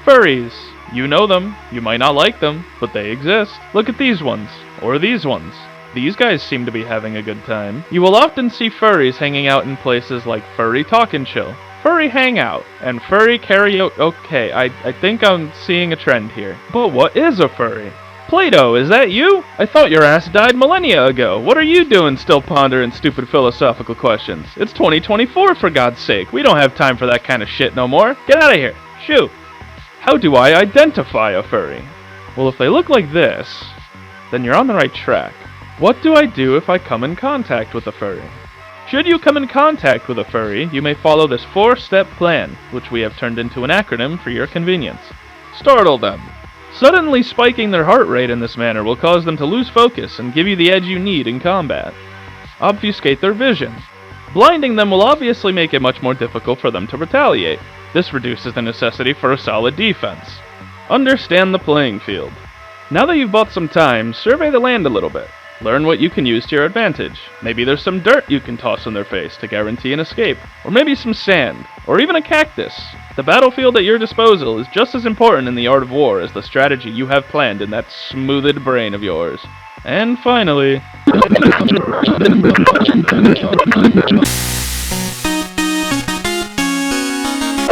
Furries. You know them, you might not like them, but they exist. Look at these ones, or these ones. These guys seem to be having a good time. You will often see furries hanging out in places like Furry Talk and Chill, Furry Hangout, and Furry Karaoke. Okay, I think I'm seeing a trend here. But what is a furry? Plato, is that you? I thought your ass died millennia ago. What are you doing still pondering stupid philosophical questions? It's 2024 for God's sake. We don't have time for that kind of shit no more. Get out of here. Shoo. How do I identify a furry? Well, if they look like this, then you're on the right track. What do I do if I come in contact with a furry? Should you come in contact with a furry, you may follow this 4-step plan, which we have turned into an acronym for your convenience. Startle them. Suddenly spiking their heart rate in this manner will cause them to lose focus and give you the edge you need in combat. Obfuscate their vision. Blinding them will obviously make it much more difficult for them to retaliate. This reduces the necessity for a solid defense. Understand the playing field. Now that you've bought some time, survey the land a little bit. Learn what you can use to your advantage. Maybe there's some dirt you can toss in their face to guarantee an escape. Or maybe some sand. Or even a cactus. The battlefield at your disposal is just as important in the art of war as the strategy you have planned in that smoothed brain of yours. And finally...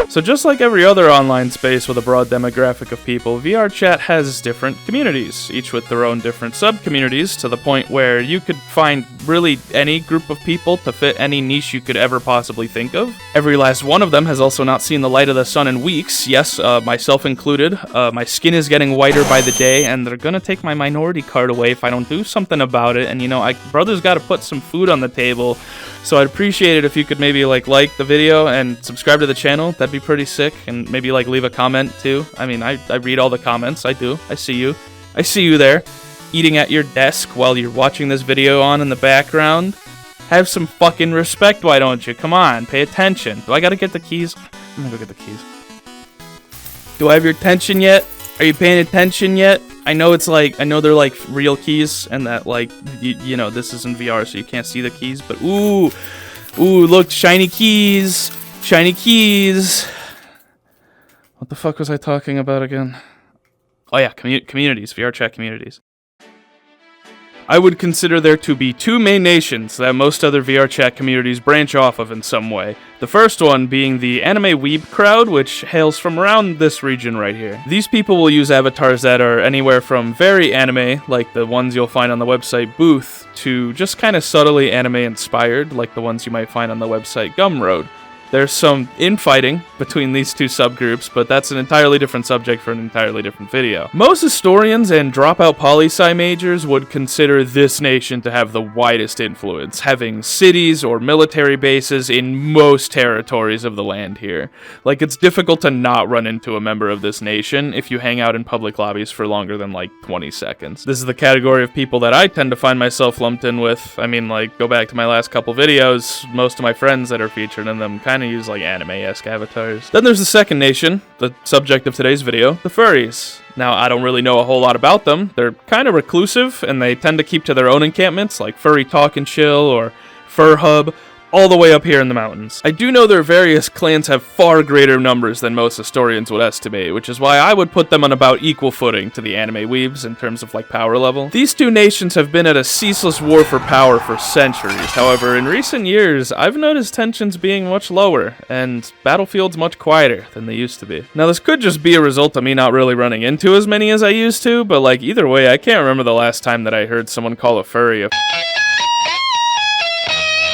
So just like every other online space with a broad demographic of people, VRChat has different communities, each with their own different sub-communities, to the point where you could find really any group of people to fit any niche you could ever possibly think of. Every last one of them has also not seen the light of the sun in weeks, yes, myself included. My skin is getting whiter by the day, and they're gonna take my minority card away if I don't do something about it, and you know, brothers gotta put some food on the table. So I'd appreciate it if you could maybe like the video and subscribe to the channel. That'd be pretty sick. And maybe like leave a comment too. I mean, I read all the comments. I do. I see you. I see you there, eating at your desk while you're watching this video on in the background. Have some fucking respect, why don't you? Come on, pay attention. Do I gotta get the keys? I'm gonna go get the keys. Do I have your attention yet? Are you paying attention yet? I know they're like real keys, and that like, you know, this isn't VR, so you can't see the keys, but ooh, look, shiny keys, shiny keys. What the fuck was I talking about again? Oh yeah, communities, VRChat communities. I would consider there to be two main nations that most other VRChat communities branch off of in some way. The first one being the anime weeb crowd, which hails from around this region right here. These people will use avatars that are anywhere from very anime, like the ones you'll find on the website Booth, to just kind of subtly anime inspired, like the ones you might find on the website Gumroad. There's some infighting between these two subgroups, but that's an entirely different subject for an entirely different video. Most historians and dropout poli-sci majors would consider this nation to have the widest influence, having cities or military bases in most territories of the land here. Like, it's difficult to not run into a member of this nation if you hang out in public lobbies for longer than like 20 seconds. This is the category of people that I tend to find myself lumped in with. I mean, like, go back to my last couple videos, most of my friends that are featured in them kind of use like anime-esque avatars. Then there's the second nation, the subject of today's video, the Furries. Now, I don't really know a whole lot about them. They're kind of reclusive, and they tend to keep to their own encampments, like Furry Talk and Chill or Fur Hub, all the way up here in the mountains. I do know their various clans have far greater numbers than most historians would estimate, which is why I would put them on about equal footing to the anime weebs in terms of like power level. These two nations have been at a ceaseless war for power for centuries. However, in recent years, I've noticed tensions being much lower and battlefields much quieter than they used to be. Now, this could just be a result of me not really running into as many as I used to, but like either way, I can't remember the last time that I heard someone call a furry a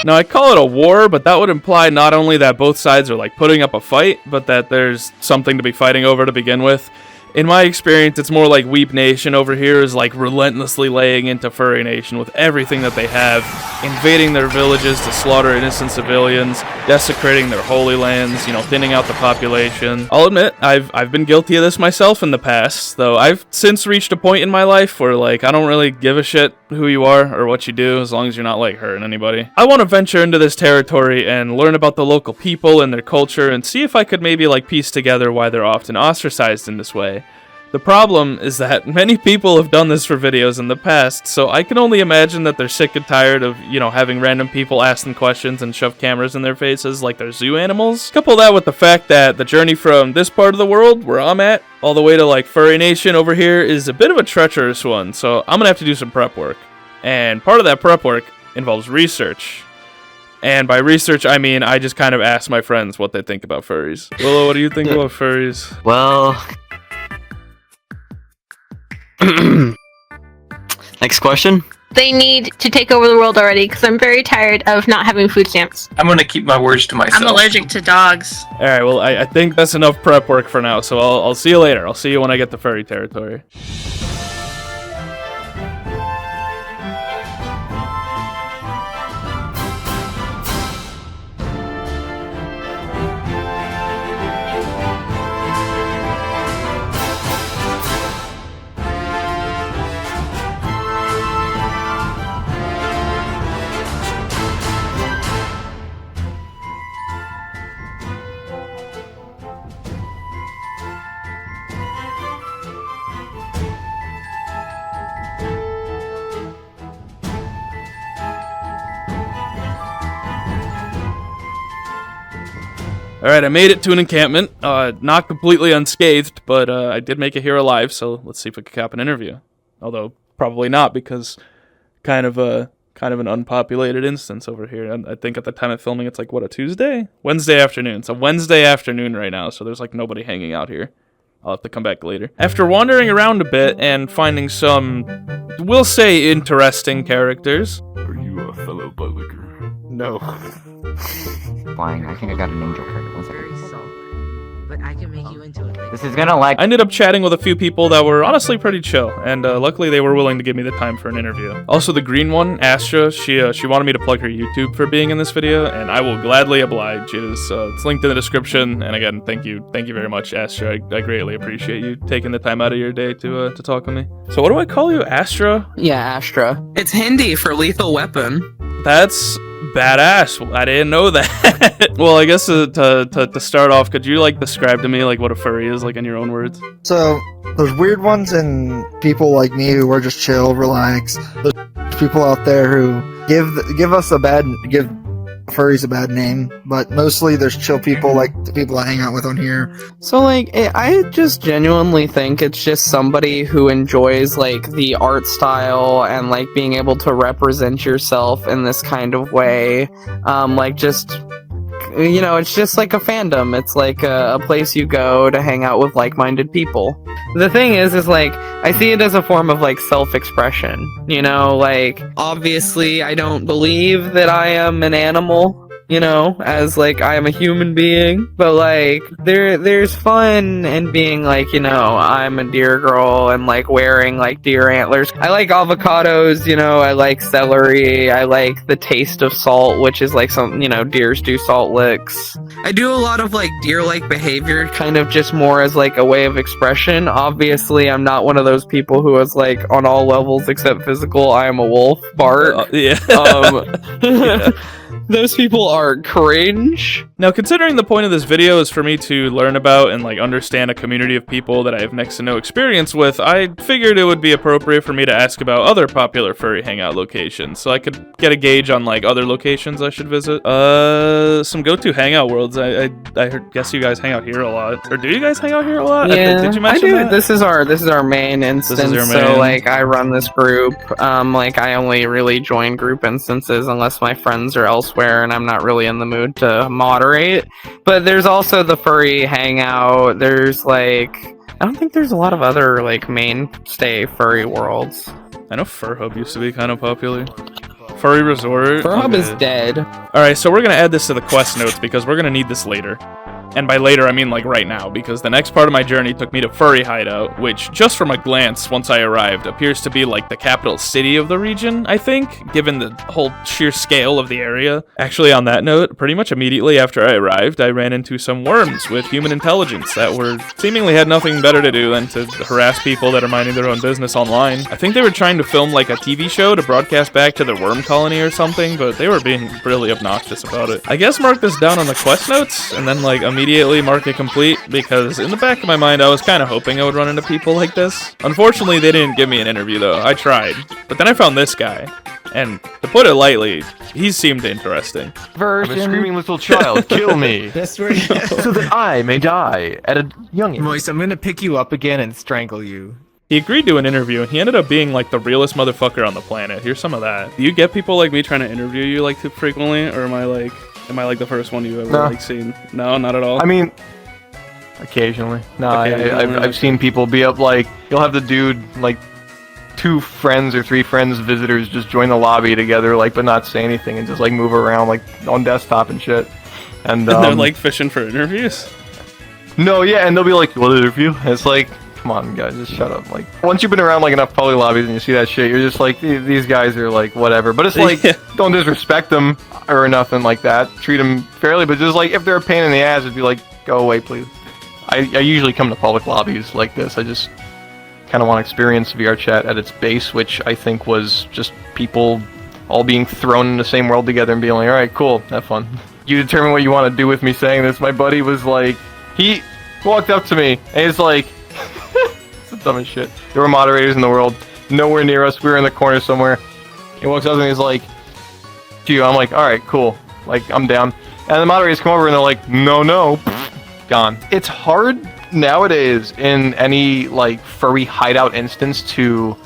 Now, I call it a war, but that would imply not only that both sides are like putting up a fight, but that there's something to be fighting over to begin with. In my experience, it's more like Weep Nation over here is like relentlessly laying into Furry Nation with everything that they have, invading their villages to slaughter innocent civilians, desecrating their holy lands, you know, thinning out the population. I'll admit, I've been guilty of this myself in the past, though I've since reached a point in my life where like I don't really give a shit who you are or what you do as long as you're not like hurting anybody. I want to venture into this territory and learn about the local people and their culture and see if I could maybe like piece together why they're often ostracized in this way. The problem is that many people have done this for videos in the past, so I can only imagine that they're sick and tired of, having random people ask them questions and shove cameras in their faces like they're zoo animals. Couple that with the fact that the journey from this part of the world, where I'm at, all the way to like Furry Nation over here is a bit of a treacherous one, so I'm gonna have to do some prep work. And part of that prep work involves research. And by research, I mean I just kind of ask my friends what they think about furries. Willow, what do you think about furries? Well... Next question. They need to take over the world already, because I'm very tired of not having food stamps. I'm gonna keep my words to myself. I'm allergic to dogs. Alright, well, I think that's enough prep work for now, so I'll see you later. I'll see you when I get to furry territory. Alright, I made it to an encampment. Not completely unscathed, but I did make it here alive, so let's see if we can cap an interview. Although, probably not, because kind of an unpopulated instance over here. And I think at the time of filming, it's like, what, a Tuesday? Wednesday afternoon. It's a Wednesday afternoon right now, so there's like nobody hanging out here. I'll have to come back later. After wandering around a bit and finding some, we'll say, interesting characters. Are you a fellow bootlegger? No. Flying. I think I got an angel card. One second. Very solid, but I can make you into it. This is gonna like. I ended up chatting with a few people that were honestly pretty chill, and luckily they were willing to give me the time for an interview. Also, the green one, Astra, she wanted me to plug her YouTube for being in this video, and I will gladly oblige. It's linked in the description, and again, thank you very much, Astra. I greatly appreciate you taking the time out of your day to talk with me. So what do I call you, Astra? Yeah, Astra. It's Hindi for lethal weapon. That's badass. I didn't know that. Well, I guess to start off, could you like describe to me like what a furry is, like in your own words? So there's weird ones and people like me who are just chill, relax. There's people out there who give furries a bad name, but mostly there's chill people like the people I hang out with on here. So, like, I just genuinely think it's just somebody who enjoys, like, the art style and, like, being able to represent yourself in this kind of way. Like, just, it's just like a fandom. It's like a place you go to hang out with like-minded people. The thing is like, I see it as a form of, like, self-expression, like, obviously I don't believe that I am an animal, as, like, I am a human being, but, like, there's fun in being, like, I'm a deer girl and, like, wearing, like, deer antlers. I like avocados, I like celery, I like the taste of salt, which is, like, some, deers do salt licks. I do a lot of, like, deer-like behavior. Kind of just more as, like, a way of expression. Obviously, I'm not one of those people who is, like, on all levels except physical, I am a wolf, bark. Yeah. Yeah. Those people are cringe. Now, considering the point of this video is for me to learn about and, like, understand a community of people that I have next to no experience with, I figured it would be appropriate for me to ask about other popular furry hangout locations, so I could get a gauge on, like, other locations I should visit. Some go-to hangout worlds. I guess you guys hang out here a lot. Or do you guys hang out here a lot? Yeah, did you mention I do. that? This is our main instance. This is your So, main. like, I run this group. Like, I only really join group instances unless my friends are elsewhere and I'm not really in the mood to moderate. But there's also the furry hangout. There's, like, I don't think there's a lot of other, like, mainstay furry worlds. I know Fur Hub used to be kind of popular. Furry Resort. Fur Hub is dead. Alright, so we're gonna add this to the quest notes because we're gonna need this later. And by later, I mean like right now, because the next part of my journey took me to Furry Hideout, which, just from a glance once I arrived, appears to be like the capital city of the region, I think, given the whole sheer scale of the area. Actually, on that note, pretty much immediately after I arrived, I ran into some worms with human intelligence that were seemingly had nothing better to do than to harass people that are minding their own business online. I think they were trying to film like a TV show to broadcast back to the worm colony or something, but they were being really obnoxious about it. I guess mark this down on the quest notes, and then like immediately immediately mark it complete because in the back of my mind I was kind of hoping I would run into people like this. Unfortunately, they didn't give me an interview though. I tried. But then I found this guy. And to put it lightly, he seemed interesting. I'm a screaming little child. Kill me. That's right. So that I may die at a young age. Moist, I'm gonna pick you up again and strangle you. He agreed to an interview, and he ended up being like the realest motherfucker on the planet. Here's some of that. Do you get people like me trying to interview you like frequently, or am I like the first one you've ever like seen? No, not at all. I mean, occasionally. No, I've seen people be up like you'll have the dude like 2 friends or 3 friends visitors just join the lobby together like but not say anything and just like move around like on desktop and shit. And they're like fishing for interviews. No, yeah, and they'll be like, "What interview?" And it's like, come on, guys, just shut up. Like, once you've been around like enough public lobbies and you see that shit, you're just like, these guys are like, whatever. But it's like, don't disrespect them or nothing like that. Treat them fairly, but just like, if they're a pain in the ass, it'd be like, go away, please. I usually come to public lobbies like this. I just kind of want to experience VRChat at its base, which I think was just people all being thrown in the same world together and being like, all right, cool, have fun. You determine what you want to do with me saying this. My buddy was like, he walked up to me and he's like, it's the dumbest shit. There were moderators in the world, nowhere near us. We were in the corner somewhere. He walks up to me and he's like, to you. I'm like, all right, cool. Like, I'm down. And the moderators come over and they're like, no, gone. It's hard nowadays in any like furry hideout instance to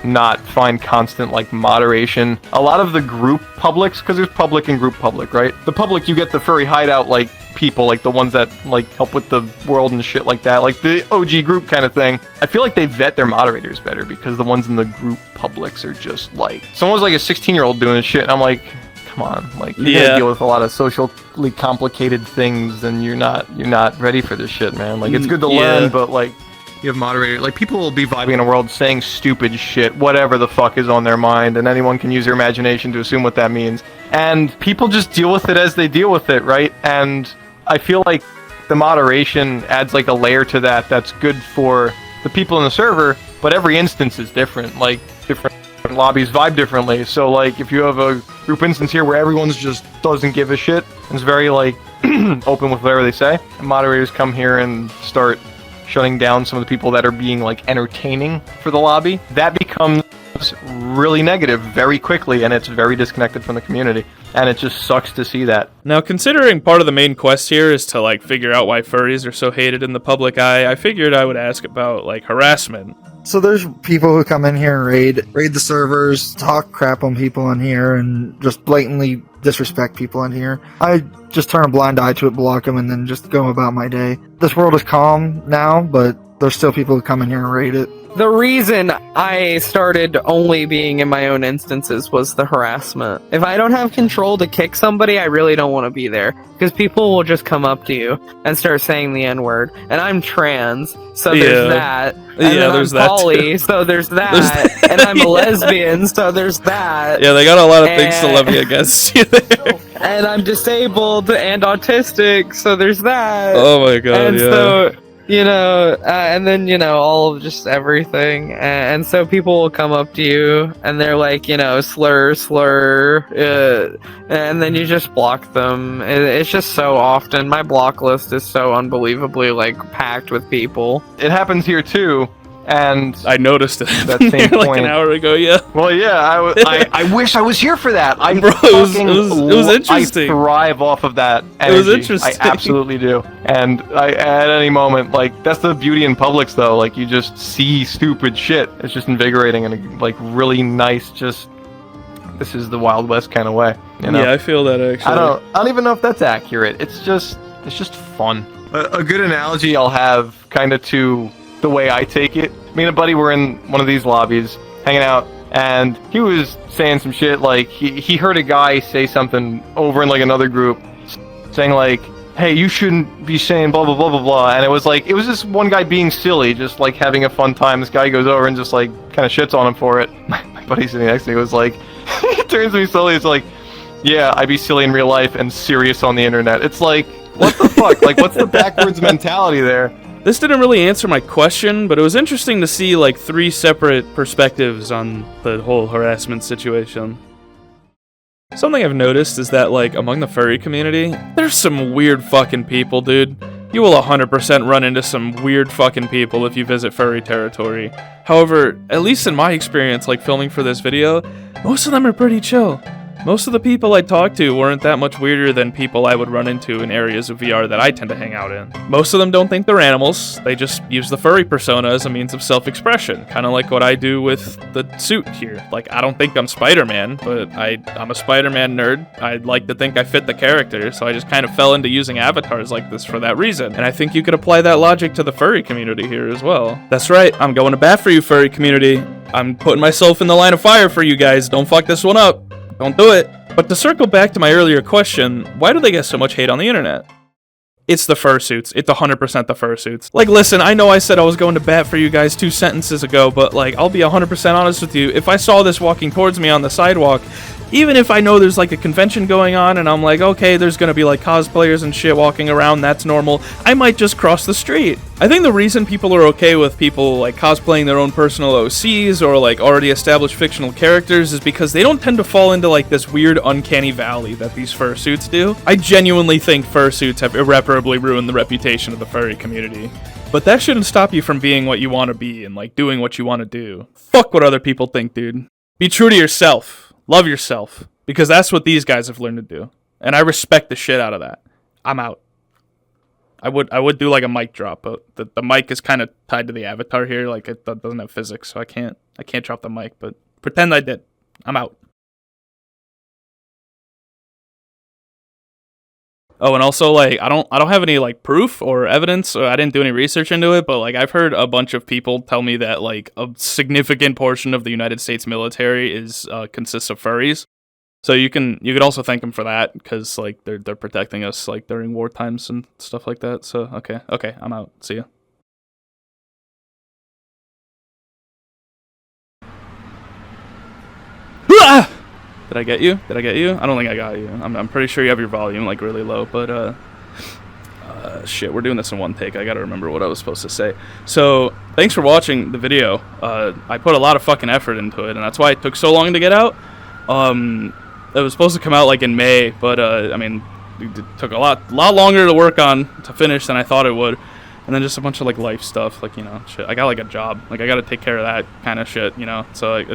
not find constant like moderation. A lot of the group publics, because there's public and group public, right? The public, you get the furry hideout like people, like the ones that like help with the world and shit like that, like the OG group kind of thing. I feel like they vet their moderators better because the ones in the group publics are just like, someone's like a 16-year-old doing this shit and I'm like, come on, like you gotta deal with a lot of socially complicated things and you're not ready for this shit, man. Like it's good to learn, but like you have moderators, like people will be vibing in a world saying stupid shit, whatever the fuck is on their mind, and anyone can use their imagination to assume what that means. And people just deal with it as they deal with it, right? And I feel like the moderation adds like a layer to that that's good for the people in the server, but every instance is different. Like different lobbies vibe differently. So like if you have a group instance here where everyone's just doesn't give a shit and is very like open with whatever they say, and moderators come here and start shutting down some of the people that are being like entertaining for the lobby, that becomes really negative very quickly and it's very disconnected from the community, and it just sucks to see that. Now, considering part of the main quest here is to like figure out why furries are so hated in the public eye, I figured I would ask about like harassment. So there's people who come in here and raid the servers, talk crap on people in here, and just blatantly disrespect people in here. I just turn a blind eye to it, block them, and then just go about my day. This world is calm now, but there's still people who come in here and raid it. The reason I started only being in my own instances was the harassment. If I don't have control to kick somebody, I really don't want to be there. Because people will just come up to you and start saying the N-word. And I'm trans, so there's that. And then there's I'm poly, so there's that. And I'm a lesbian, so there's that. Yeah, they got a lot of things to levy against you there. And I'm disabled and autistic, so there's that. Oh my god, and so, you know, and then, you know, all of just everything. And so people will come up to you and they're like, you know, slur, and then you just block them. It's just so often. My block list is so unbelievably, like, packed with people. It happens here too. And I noticed it that same point like an hour ago. Well, yeah, I wish I was here for that. It was interesting. I thrive off of that energy. It was interesting. I absolutely do. And at any moment, like, that's the beauty in Publix, though. Like, you just see stupid shit. It's just invigorating and like really nice. Just this is the Wild West kind of way. You know? Yeah, I feel that actually. I don't even know if that's accurate. It's just fun. A good analogy I'll have kind of to the way I take it. Me and a buddy were in one of these lobbies, hanging out, and he was saying some shit, like, he heard a guy say something over in, like, another group, saying, like, hey, you shouldn't be saying blah, blah, blah, blah, blah, and it was just one guy being silly, just, like, having a fun time. This guy goes over and just, like, kind of shits on him for it. My buddy sitting next to me was like, he turns to me slowly, it's like, yeah, I be silly in real life and serious on the internet. It's like, what the fuck? Like, what's the backwards mentality there? This didn't really answer my question, but it was interesting to see like 3 separate perspectives on the whole harassment situation. Something I've noticed is that, like, among the furry community, there's some weird fucking people, dude. You will 100% run into some weird fucking people if you visit furry territory. However, at least in my experience, like, filming for this video, most of them are pretty chill. Most of the people I talked to weren't that much weirder than people I would run into in areas of VR that I tend to hang out in. Most of them don't think they're animals, they just use the furry persona as a means of self-expression, kind of like what I do with the suit here. Like, I don't think I'm Spider-Man, but I'm a Spider-Man nerd. I like to think I fit the character, so I just kind of fell into using avatars like this for that reason. And I think you could apply that logic to the furry community here as well. That's right, I'm going to bat for you, furry community. I'm putting myself in the line of fire for you guys. Don't fuck this one up. Don't do it. But to circle back to my earlier question, why do they get so much hate on the internet? It's the fursuits. It's 100% the fursuits. Like, listen, I know I said I was going to bat for you guys 2 sentences ago, but, like, I'll be 100% honest with you. If I saw this walking towards me on the sidewalk, even if I know there's, like, a convention going on, and I'm like, okay, there's gonna be, like, cosplayers and shit walking around, that's normal, I might just cross the street. I think the reason people are okay with people, like, cosplaying their own personal OCs or, like, already established fictional characters is because they don't tend to fall into, like, this weird uncanny valley that these fursuits do. I genuinely think fursuits have irreparably ruined the reputation of the furry community. But that shouldn't stop you from being what you want to be and, like, doing what you want to do. Fuck what other people think, dude. Be true to yourself. Love yourself, because that's what these guys have learned to do, and I respect the shit out of that. I'm out. I would do like a mic drop, but the mic is kind of tied to the avatar here, like it doesn't have physics, so I can't drop the mic. But pretend I did. I'm out. Oh, and also, like, I don't have any, like, proof or evidence, or I didn't do any research into it, but, like, I've heard a bunch of people tell me that, like, a significant portion of the United States military consists of furries. So you could also thank them for that, because, like, they're protecting us, like, during war times and stuff like that. So, okay, I'm out. See ya. Ah! Did I get you? I don't think I got you. I'm pretty sure you have your volume, like, really low, but, shit, we're doing this in one take. I gotta remember what I was supposed to say. So, thanks for watching the video. I put a lot of fucking effort into it, and that's why it took so long to get out. It was supposed to come out, like, in May, but, I mean, it took a lot longer to work on, to finish than I thought it would. And then just a bunch of, like, life stuff, like, you know, shit. I got, like, a job. Like, I gotta take care of that kind of shit, you know, so, like,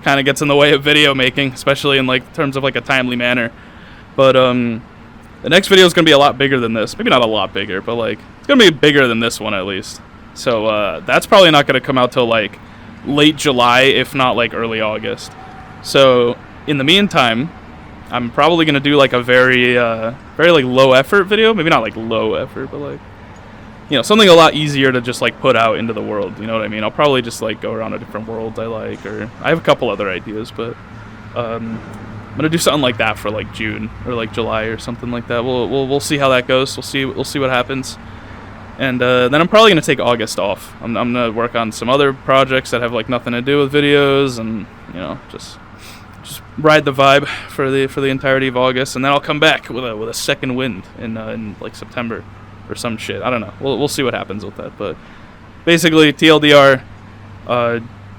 kind of gets in the way of video making, especially in, like, terms of, like, a timely manner. But the next video is gonna be a lot bigger than this. Maybe not a lot bigger, but, like, it's gonna be bigger than this one at least. So that's probably not gonna come out till, like, late July, if not, like, early August. So in the meantime, I'm probably gonna do, like, a very like, low effort video. Maybe not, like, low effort, but, like, you know, something a lot easier to just, like, put out into the world, you know what I mean? I'll probably just, like, go around to different worlds I like, or I have a couple other ideas, but I'm gonna do something like that for, like, June or, like, July or something like that. We'll see how that goes. We'll see what happens, and then I'm probably gonna take August off. I'm gonna work on some other projects that have, like, nothing to do with videos, and, you know, just ride the vibe for the entirety of August, and then I'll come back with a second wind in like, September. Or some shit. I don't know. We'll see what happens with that. But basically, TLDR,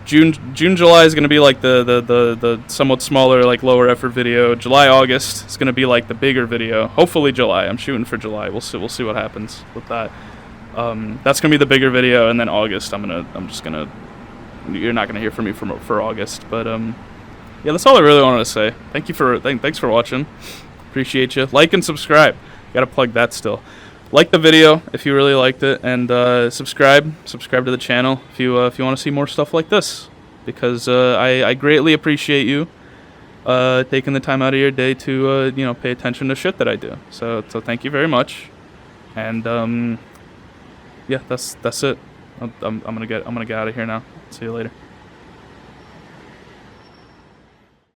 June, July is gonna be like the somewhat smaller, like, lower effort video. July, August is gonna be like the bigger video. Hopefully July. I'm shooting for July. We'll see what happens with that. That's gonna be the bigger video, and then August you're not gonna hear from me for August. But yeah, that's all I really wanted to say. Thanks for watching. Appreciate you. Like and subscribe. Gotta plug that still. Like the video if you really liked it, and subscribe to the channel if you want to see more stuff like this, because I greatly appreciate you taking the time out of your day to you know, pay attention to shit that I do. So thank you very much, and yeah, that's it. I'm gonna get out of here now. See you later.